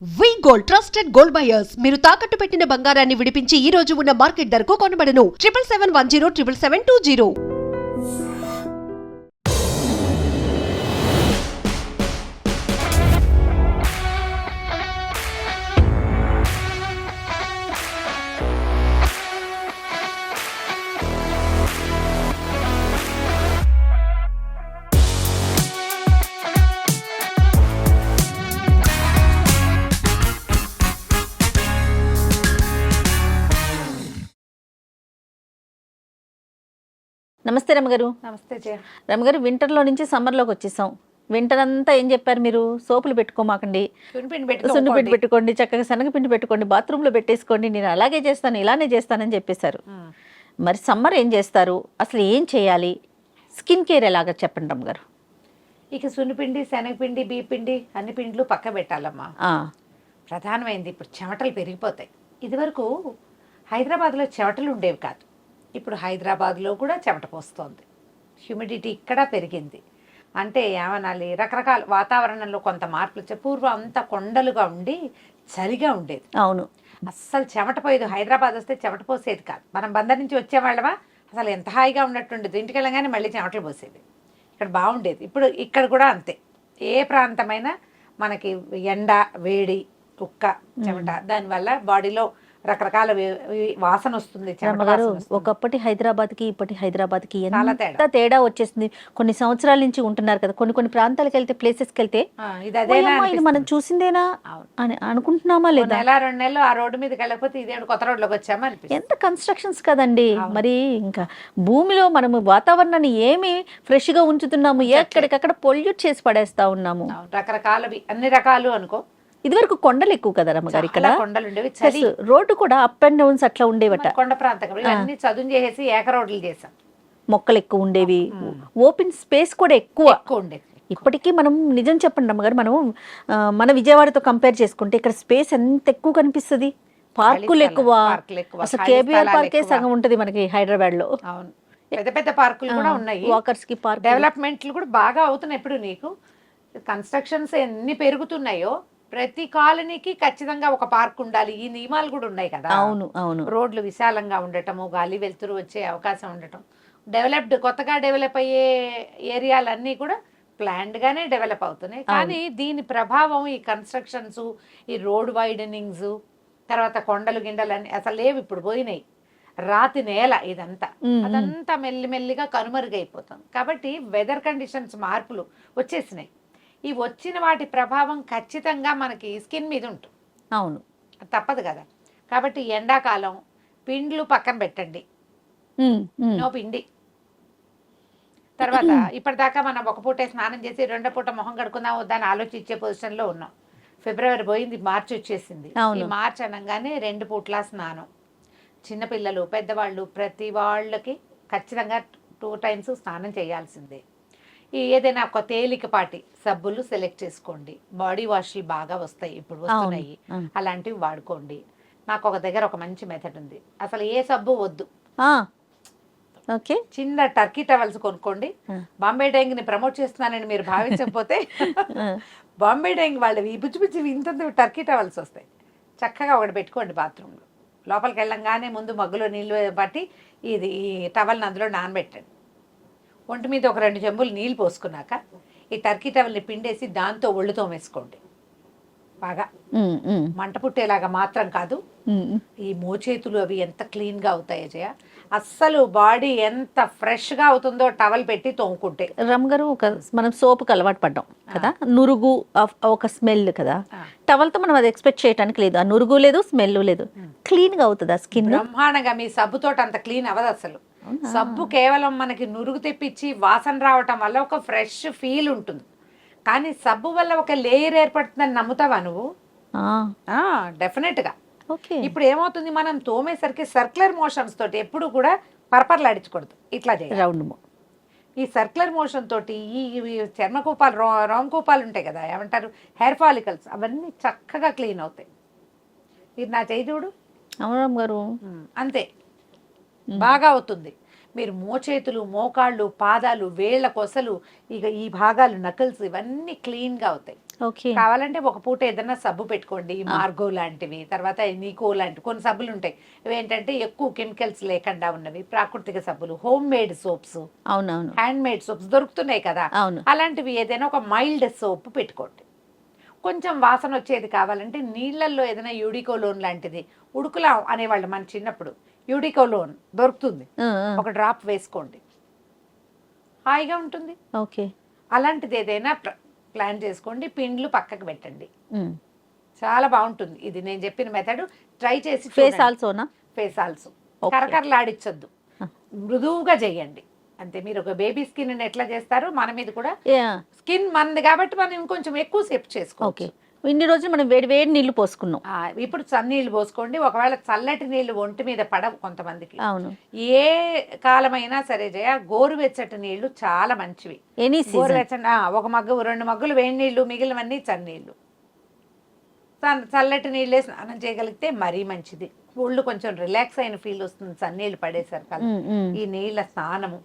వి gold trusted gold buyers మీరు తాకట్టు పెట్టిన బంగారాన్ని విడిపించి ఈ రోజు ఉన్న మార్కెట్ ధరకు కొనబడను 7771077220. నమస్తే రమగారు. నమస్తే జయ. రమగారు, వింటర్లో నుంచి సమ్మర్లోకి వచ్చేసాం. వింటర్ అంతా ఏం చెప్పారు మీరు? సోపులు పెట్టుకోమాకండి, సున్నిపిండి పెట్టుకోండి, చక్కగా శనగపిండి పెట్టుకోండి, బాత్రూంలో పెట్టేసుకోండి, నేను అలాగే చేస్తాను ఇలానే చేస్తానని చెప్పేశారు. మరి సమ్మర్ ఏం చేస్తారు, అసలు ఏం చేయాలి, స్కిన్ కేర్ ఎలాగా చెప్పండి రమగారు. ఇక సున్నిపిండి, శనగపిండి, బియ్యపిండి అన్ని పిండ్లు పక్క పెట్టాలమ్మా. ప్రధానమైంది ఇప్పుడు చెమటలు పెరిగిపోతాయి. ఇదివరకు హైదరాబాద్లో చెమటలు ఉండేవి కాదు, ఇప్పుడు హైదరాబాద్లో కూడా చెమట పోస్తోంది. హ్యూమిడిటీ ఇక్కడ పెరిగింది. అంటే ఏమనాలి, రకరకాల వాతావరణంలో కొంత మార్పులు వచ్చాయి. పూర్వం అంతా కొండలుగా ఉండి చలిగా ఉండేది. అవును, అస్సలు చెమట పోయేది. హైదరాబాద్ వస్తే చెమట పోసేది కాదు. మనం బందర్ నుంచి వచ్చేవాళ్ళమా, అసలు ఎంత హాయిగా ఉన్నట్టుండేది. ఇంటికి వెళ్ళగానే మళ్ళీ చెమటలు పోసేది. ఇక్కడ బాగుండేది. ఇప్పుడు ఇక్కడ కూడా అంతే. ఏ ప్రాంతమైనా మనకి ఎండ, వేడి, ఉక్క, చెమట, దానివల్ల బాడీలో రకరకాల వాసన వస్తుంది. ఒకప్పటి హైదరాబాద్కి ఇప్పటి హైదరాబాద్కి ఎంత తేడా వచ్చేసింది. కొన్ని సంవత్సరాల నుంచి ఉంటున్నారు కదా, కొన్ని ప్రాంతాలకు వెళ్తే, ప్లేసెస్కి వెళ్తే ఇది మనం చూసిందేనా అని అనుకుంటున్నామా లేదా? నెల 2 నెలలు ఆ రోడ్డు మీదకి వెళ్ళకపోతే ఇదే కొత్త రోడ్లోకి వచ్చామా అనిపిస్తుంది. ఎంత కన్స్ట్రక్షన్స్ కదండి. మరి ఇంకా భూమిలో మనము వాతావరణాన్ని ఏమి ఫ్రెష్ గా ఉంచుతున్నాము, ఎక్కడికక్కడ పొల్యూట్ చేసి పడేస్తా ఉన్నాము. రకరకాలవి, అన్ని రకాలు అనుకో. ఇదివరకు కొండలు ఎక్కువ కదా రమ్మగారు, ఇక్కడ కొండలు ఉండేవి, రోడ్డు కూడా అప్ అండ్ డౌన్స్ అట్లా ఉండేవట. కొండ ప్రాంతం అన్ని చదువు చేసేసి ఏక రోడ్లు చేసాం. మొక్కలు ఎక్కువ ఉండేవి, ఓపెన్ స్పేస్ కూడా ఎక్కువ ఉండేది. ఇప్పటికీ మనం నిజం చెప్పండి రమ్మగారు, మనం మన విజయవాడతో కంపేర్ చేసుకుంటే ఇక్కడ స్పేస్ ఎంత ఎక్కువ కనిపిస్తుంది. పార్కులు ఎక్కువ, అసలు కేబీఆర్ పార్కే సగం ఉంటది మనకి హైదరాబాద్ లో. అవును, పెద్ద పెద్ద పార్కులు కూడా ఉన్నాయి. వాకర్స్ కి పార్క్ డెవలప్మెంట్లు కూడా బాగా అవుతున్నాయి. ఇప్పుడు నీకు కన్స్ట్రక్షన్స్ ఎన్ని పెరుగుతున్నాయో ప్రతి కాలనీకి ఖచ్చితంగా ఒక పార్క్ ఉండాలి, ఈ నియమాలు కూడా ఉన్నాయి కదా. అవును అవును. రోడ్లు విశాలంగా ఉండటము, గాలి వెలుతురు వచ్చే అవకాశం ఉండటం, కొత్తగా డెవలప్ అయ్యే ఏరియాలన్నీ కూడా ప్లాన్డ్గానే డెవలప్ అవుతున్నాయి. కానీ దీని ప్రభావం ఈ కన్స్ట్రక్షన్స్, ఈ రోడ్ వైడనింగ్స్, తర్వాత కొండలు గిండలు అన్ని అసలు లేవు, ఇప్పుడు పోయినాయి. రాతి నేల ఇదంతా, అదంతా మెల్లిమెల్లిగా కనుమరుగైపోతుంది. కాబట్టి వెదర్ కండిషన్స్ మార్పులు వచ్చేసినాయి. ఈ వచ్చిన వాటి ప్రభావం ఖచ్చితంగా మనకి స్కిన్ మీద ఉంటుంది. అవును, తప్పదు కదా. కాబట్టి ఎండాకాలం పిండ్లు పక్కన పెట్టండి, నో పిండి. తర్వాత ఇప్పటిదాకా మనం ఒక పూటే స్నానం చేసి 2వ పూట మొహం కడుకుందాం వద్దని ఆలోచించే పొజిషన్లో ఉన్నాం. ఫిబ్రవరి పోయింది, మార్చి వచ్చేసింది. ఈ మార్చి అనగానే 2 పూట్ల స్నానం. చిన్నపిల్లలు, పెద్దవాళ్ళు, ప్రతి వాళ్ళకి ఖచ్చితంగా 2 టైమ్స్ స్నానం చేయాల్సిందే. ఏదైనా ఒక తేలికపాటి సబ్బులు సెలెక్ట్ చేసుకోండి. బాడీ వాష్లు బాగా వస్తాయి, ఇప్పుడు వస్తున్నాయి, అలాంటివి వాడుకోండి. నాకు ఒక దగ్గర ఒక మంచి మెథడ్ ఉంది. అసలు ఏ సబ్బు వద్దు, చిన్న టర్కీ టవల్స్ కొనుక్కోండి. బాంబే డైంగ్ని ప్రమోట్ చేస్తున్నానని మీరు భావించకపోతే బాంబే డైంగ్ వాళ్ళవి బుజ్జి ఇంత టర్కీ టవల్స్ వస్తాయి. చక్కగా ఒకటి పెట్టుకోండి బాత్రూంలో. లోపలికి వెళ్ళంగానే ముందు మగ్గులో నీళ్ళు పట్టి ఈ టవల్ని అందులో నానబెట్టండి. ఒంటి మీద ఒక 2 చెంబులు నీళ్ళు పోసుకున్నాక ఈ టర్కీ టవల్ని పిండేసి దాంతో ఒళ్ళు తోమేసుకోండి. బాగా మంట పుట్టేలాగా మాత్రం కాదు, ఈ మోచేతులు అవి ఎంత క్లీన్గా అవుతాయో జయ. అస్సలు బాడీ ఎంత ఫ్రెష్గా అవుతుందో టవల్ పెట్టి తోముకుంటే. రమగారు, మనం సోపుకి అలవాటు పడ్డాం కదా, నురుగు ఒక స్మెల్ కదా. టవల్తో మనం అది ఎక్స్పెక్ట్ చేయడానికి లేదు, ఆ నురుగు లేదు, స్మెల్ లేదు, క్లీన్గా అవుతుంది ఆ స్కిన్. బ్రహ్మాండంగా. మీ సబ్బుతోటి అంత క్లీన్ అవ్వదు అసలు. సబ్బు కేవలం మనకి నురుగు తెప్పించి వాసన రావటం వల్ల ఒక ఫ్రెష్ ఫీల్ ఉంటుంది, కానీ సబ్బు వల్ల ఒక లేయర్ ఏర్పడుతుందని నమ్ముతావా నువ్వు? డెఫినెట్గా. ఇప్పుడు ఏమవుతుంది, మనం తోమేసరికి సర్క్యులర్ మోషన్స్ తోటి ఎప్పుడు కూడా పరపరలాడించకూడదు, ఇట్లా చేయాలి. ఈ సర్క్యులర్ మోషన్ తోటి ఈ చర్మకూపాలు, రోమకూపాలు ఉంటాయి కదా, ఏమంటారు, హెయిర్ ఫాలికల్స్, అవన్నీ చక్కగా క్లీన్ అవుతాయి. ఇది నా చేయి చూడు. అవును గారు, అంతే బాగా అవుతుంది. మీరు మోచేతులు, మోకాళ్ళు, పాదాలు, వేళ్ల కొసలు, ఇక ఈ భాగాలు, నకల్స్ ఇవన్నీ క్లీన్గా అవుతాయి. ఓకే. కావాలంటే ఒక పూట ఏదైనా సబ్బు పెట్టుకోండి, ఈ మార్గో లాంటివి, తర్వాత నీకో లాంటి కొన్ని సబ్బులు ఉంటాయి. ఇవి ఏంటంటే ఎక్కువ కెమికల్స్ లేకుండా ఉన్నవి, ప్రాకృతిక సబ్బులు, హోమ్ మేడ్ సోప్స్, అవునవును. హ్యాండ్ మేడ్ సోప్స్ దొరుకుతున్నాయి కదా, అవును. అలాంటివి ఏదైనా ఒక మైల్డ్ సోప్ పెట్టుకోండి. కొంచెం వాసన వచ్చేది కావాలంటే నీళ్ళల్లో ఏదైనా యూడికోలోన్ లాంటిది, ఉడుకులా అనేవాళ్ళు మన చిన్నప్పుడు, యూడికోలోన్ దొరుకుతుంది, ఒక డ్రాప్ వేసుకోండి, హాయిగా ఉంటుంది. ఓకే. అలాంటిది ఏదైనా ప్లాన్ చేసుకోండి. పిండ్లు పక్కకు పెట్టండి, చాలా బాగుంటుంది. ఇది నేను చెప్పిన మెథడ్ ట్రై చేసి. ఫేస్ ఆల్సోనా? ఫేస్ ఆల్సో కరకరలాడించొద్దు, మృదువుగా చేయండి అంతే. మీరు ఒక బేబీ స్కిన్ ఎట్లా చేస్తారు, మన మీద కూడా స్కిన్ మనది కాబట్టి మనం ఇంకొంచెం ఎక్కువ సేపు చేసుకోవచ్చు. ఇన్ని రోజులు మనం వేడి వేడి నీళ్లు పోసుకున్నాం, ఇప్పుడు చన్నీళ్ళు పోసుకోండి. ఒకవేళ చల్లటి నీళ్లు ఒంటి మీద పడవు కొంతమందికి. అవును. ఏ కాలమైనా సరే జయ, గోరువెచ్చటి నీళ్లు చాలా మంచివి. గోరువెచ్చని ఒక మగ్గు 2 మగ్గులు వేడి నీళ్లు, మిగిలినవన్నీ చన్నీళ్ళు. చల్లటి నీళ్ళే స్నానం చేయగలిగితే మరీ మంచిది. ఒళ్ళు కొంచెం రిలాక్స్ అయిన ఫీల్ వస్తుంది చన్నీళ్ళు పడేసరికి. ఈ నీళ్ళ స్నానము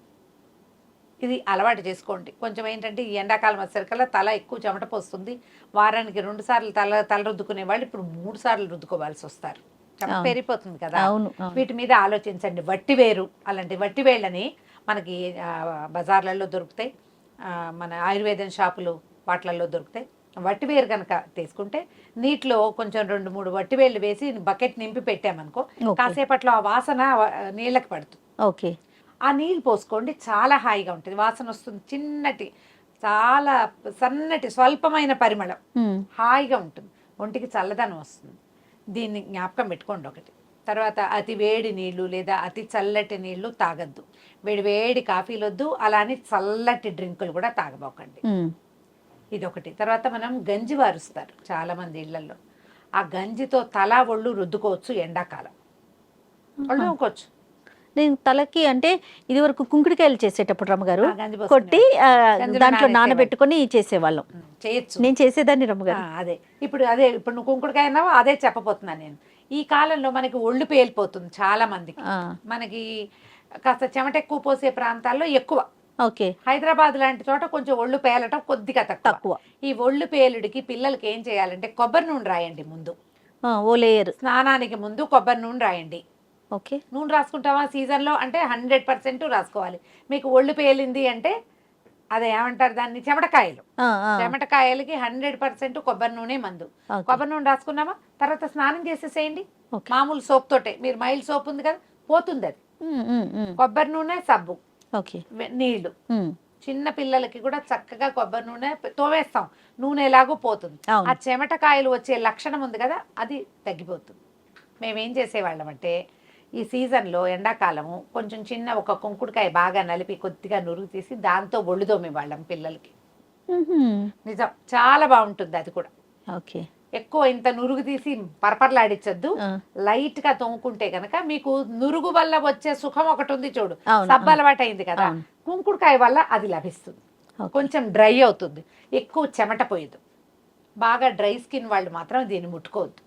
ఇది అలవాటు చేసుకోండి. కొంచెం ఏంటంటే ఈ ఎండాకాలం వచ్చేసరికల్లా తల ఎక్కువ చెమట పోస్తుంది. వారానికి 2 సార్లు తల రుద్దుకునే వాళ్ళు ఇప్పుడు 3 సార్లు రుద్దుకోవాల్సి వస్తారు, చెమట పెరిగిపోతుంది కదా. వీటి మీద ఆలోచించండి. వట్టివేరు, అలాంటి వట్టివేళ్ళని మనకి బజార్లలో దొరుకుతాయి, మన ఆయుర్వేదం షాపులు వాటిలలో దొరుకుతాయి. వట్టివేరు కనుక తీసుకుంటే నీటిలో కొంచెం 2-3 వట్టివేళ్ళు వేసి బకెట్ నింపి పెట్టామనుకో, కాసేపట్లో ఆ వాసన నీళ్ళకి పడుతుంది. ఓకే. ఆ నీళ్ళు పోసుకోండి, చాలా హాయిగా ఉంటుంది, వాసన వస్తుంది. చిన్నటి, చాలా సన్నటి, స్వల్పమైన పరిమళం, హాయిగా ఉంటుంది, ఒంటికి చల్లదనం వస్తుంది. దీన్ని జ్ఞాపకం పెట్టుకోండి ఒకటి. తర్వాత అతి వేడి నీళ్లు లేదా అతి చల్లటి నీళ్లు తాగద్దు. వేడి కాఫీలు వద్దు, అలానే చల్లటి డ్రింకులు కూడా తాగబోకండి. ఇదొకటి. తర్వాత మనం గంజి వారుస్తారు చాలా మంది ఇళ్లలో. ఆ గంజితో తల ఒళ్ళు రుద్దుకోవచ్చు, ఎండాకాలం ఒళ్ళు రుద్దుకోవచ్చు. నేను తలకి అంటే ఇది వరకు కుంకుడికాయలు చేసేటప్పుడు రమ్మగారు కొట్టి దాంట్లో నానబెట్టుకొని చేసేవాళ్ళం, చేయొచ్చు. నేను చేసేదాన్ని రమ్మగారు. ఇప్పుడు నువ్వు కుంకుడికాయ అన్నావు, అదే చెప్పబోతున్నాను నేను. ఈ కాలంలో మనకి ఒళ్ళు పేలిపోతుంది చాలా మందికి. మనకి కాస్త చెమట ఎక్కువ పోసే ప్రాంతాల్లో ఎక్కువ. ఓకే. హైదరాబాద్ లాంటి చోట కొంచెం ఒళ్ళు పేలటం కొద్దిగా తక్కువ. ఈ ఒళ్ళు పేలుడికి పిల్లలకి ఏం చేయాలంటే కొబ్బరి నూనె రాయండి ముందు, ఓ లేయర్. స్నానానికి ముందు కొబ్బరి నూనె రాయండి. ఓకే. నూనె రాసుకుంటావా సీజన్లో అంటే 100% రాసుకోవాలి. మీకు ఒళ్ళు పేలింది అంటే అదే ఏమంటారు దాన్ని, చెమటకాయలు. చెమటకాయలకి 100% కొబ్బరి నూనె మందు. కొబ్బరి నూనె రాసుకున్నామా, తర్వాత స్నానం చేసేసేయండి మామూలు సోప్ తోటే. మీరు మైల్డ్ సోప్ ఉంది కదా, పోతుంది అది. కొబ్బరి నూనె, సబ్బు, నీళ్లు. చిన్న పిల్లలకి కూడా చక్కగా కొబ్బరి నూనె తోవేస్తాం, నూనె ఎలాగో పోతుంది. ఆ చెమటకాయలు వచ్చే లక్షణం ఉంది కదా, అది తగ్గిపోతుంది. మేమేం చేసేవాళ్ళం అంటే ఈ సీజన్లో ఎండాకాలము కొంచెం చిన్న ఒక కుంకుడుకాయ బాగా నలిపి కొద్దిగా నురుగు తీసి దాంతో ఒళ్ళు తోమేవాళ్ళం పిల్లలకి. నిజం, చాలా బాగుంటుంది అది కూడా. ఓకే. ఎక్కువ ఇంత నురుగు తీసి పరపరలాడించద్దు, లైట్ గా తోముకుంటే గనక మీకు నురుగు వల్ల వచ్చే సుఖం ఒకటి ఉంది చూడు, సబ్బు అలవాటు అయింది కదా, కుంకుడుకాయ వల్ల అది లభిస్తుంది. కొంచెం డ్రై అవుతుంది, ఎక్కువ చెమట పోయదు. బాగా డ్రై స్కిన్ వాళ్ళు మాత్రం దీన్ని ముట్టుకోవద్దు,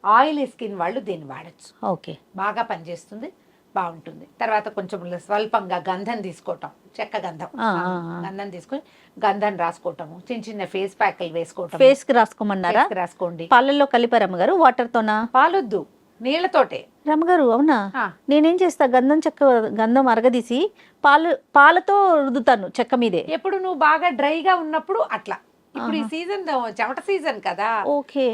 ఆయిలీ స్కిన్ వాళ్ళు దీన్ని వాడచ్చు. ఓకే. బాగా పనిచేస్తుంది, బాగుంటుంది. తర్వాత కొంచెం స్వల్పంగా గంధం తీసుకోవటం, చెక్క గంధం, గంధం తీసుకొని గంధం రాసుకోవటము, చిన్న చిన్న ఫేస్ ప్యాక్లు వేసుకోవటం. ఫేస్ కి రాసుకోమన్నారా? రాసుకోండి. పాలల్లో కలిపారు అమ్మగారు, వాటర్ తోనా? పాలొద్దు, నీళ్లతోటే. రమ్మగారు అవునా? నేనేం చేస్తా, గంధం అరగదీసి పాలతో రుద్దుతాను చెక్క మీదే. ఎప్పుడు నువ్వు బాగా డ్రైగా ఉన్నప్పుడు అట్లా. ఇప్పుడు ఈ సీజన్ చెమట సీజన్ కదా, ఓకే.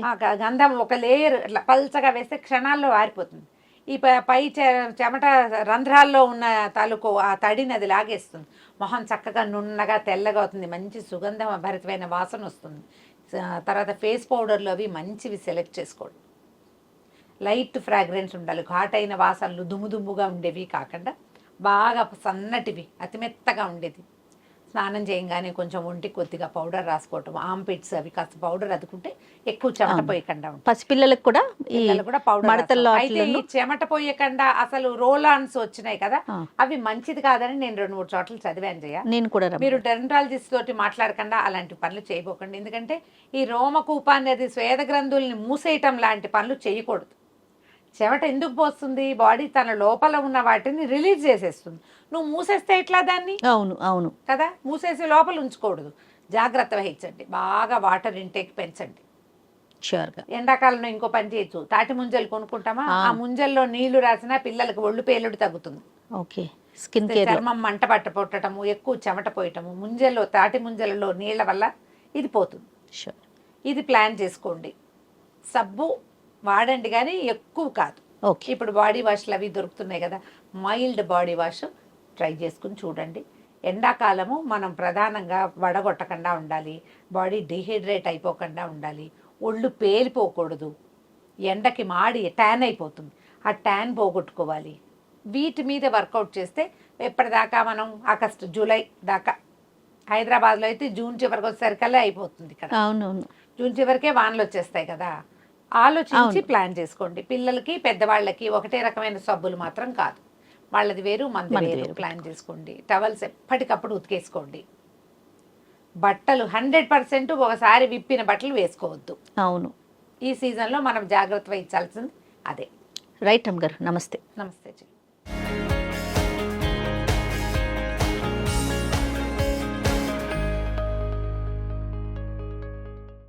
గంధం ఒక లేయర్ ఇట్లా పల్చగా వేస్తే క్షణాల్లో వారిపోతుంది. ఈ పై చెమట రంధ్రాల్లో ఉన్న తాలూకు ఆ తడిని అది లాగేస్తుంది. మొహం చక్కగా నున్నగా తెల్లగా అవుతుంది, మంచి సుగంధం భరితమైన వాసన వస్తుంది. తర్వాత ఫేస్ పౌడర్లు అవి మంచివి సెలెక్ట్ చేసుకోండి, లైట్ ఫ్రాగ్రెన్స్ ఉండాలి. ఘాట్ అయిన వాసనలు దుమ్ముగా ఉండేవి కాకుండా బాగా సన్నటివి, అతి మెత్తగా ఉండేది. స్నానం చేయగానే కొంచెం ఒంటికి కొద్దిగా పౌడర్ రాసుకోవటం, ఆంపిట్స్ అవి కాస్త పౌడర్ అదుకుంటే ఎక్కువ చెమట పోయకుండా ఉంటుంది. పసిపిల్లలకు కూడా పౌడర్. అయితే ఈ చెమట పోయకుండా అసలు రోలాన్స్ వచ్చినాయి కదా, అవి మంచిది కాదని నేను 2-3 చోట్ల చదివాను జయ. నేను కూడా. మీరు డెర్మటాలజిస్ట్ తోటి మాట్లాడకుండా అలాంటి పనులు చేయబోకండి. ఎందుకంటే ఈ రోమకూప అనేది స్వేద గ్రంథుల్ని మూసేయటం లాంటి పనులు చేయకూడదు. చెమట ఎందుకు పోస్తుంది? బాడీ తన లోపల ఉన్న వాటిని రిలీజ్ చేసేస్తుంది. నువ్వు మూసేస్తే ఎట్లా దాన్ని? అవును అవును. కదా, మూసేసి లోపల ఉంచకూడదు. జాగ్రత్త వహించండి, బాగా వాటర్ ఇంటేక్ పెంచండి. షూర్గా. ఎండాకాలంలో ఇంకో పని చేయొచ్చు, తాటి ముంజలు కొనుక్కుంటామా, ఆ ముంజల్లో నీళ్లు రాసినా పిల్లలకి ఒళ్ళు పేలుడు తగ్గుతుంది. ఓకే. Skin care. చర్మం మంట పట్టటము, ఎక్కువ చెమట పోయటము, ముంజల్లో తాటి ముంజలలో నీళ్ల వల్ల ఇది పోతుంది. షూర్. ఇది ప్లాన్ చేసుకోండి. సబ్బు వాడండి కానీ ఎక్కువ కాదు. ఓకే. ఇప్పుడు బాడీ వాష్లు అవి దొరుకుతున్నాయి కదా, మైల్డ్ బాడీ వాష్ ట్రై చేసుకుని చూడండి. ఎండాకాలము మనం ప్రధానంగా వడగొట్టకుండా ఉండాలి, బాడీ డిహైడ్రేట్ అయిపోకుండా ఉండాలి, ఒళ్ళు పేలిపోకూడదు, ఎండకి మాడి ట్యాన్ అయిపోతుంది, ఆ ట్యాన్ పోగొట్టుకోవాలి. వీటి మీద వర్కౌట్ చేస్తే ఎప్పటిదాకా మనం ఆగస్టు జూలై దాకా, హైదరాబాద్లో అయితే జూన్ చివరికి వచ్చేసరికల్లా అయిపోతుంది ఇక్కడ. అవునవును. జూన్ చివరికే వానలు వచ్చేస్తాయి కదా. ఆలోచించి ప్లాన్ చేసుకోండి. పిల్లలకి పెద్దవాళ్ళకి ఒకటే రకమైన సబ్బులు మాత్రం కాదు, వాళ్ళది వేరు మనది వేరు ప్లాన్ చేసుకోండి. టవల్స్ ఎప్పటికప్పుడు ఉతికేసుకోండి. బట్టలు 100% ఒకసారి విప్పిన బట్టలు వేసుకోవద్దు. అవును. ఈ సీజన్లో మనం జాగ్రత్త వహించాల్సింది అదే. రైట్ అమ్మగారు, నమస్తే. నమస్తే.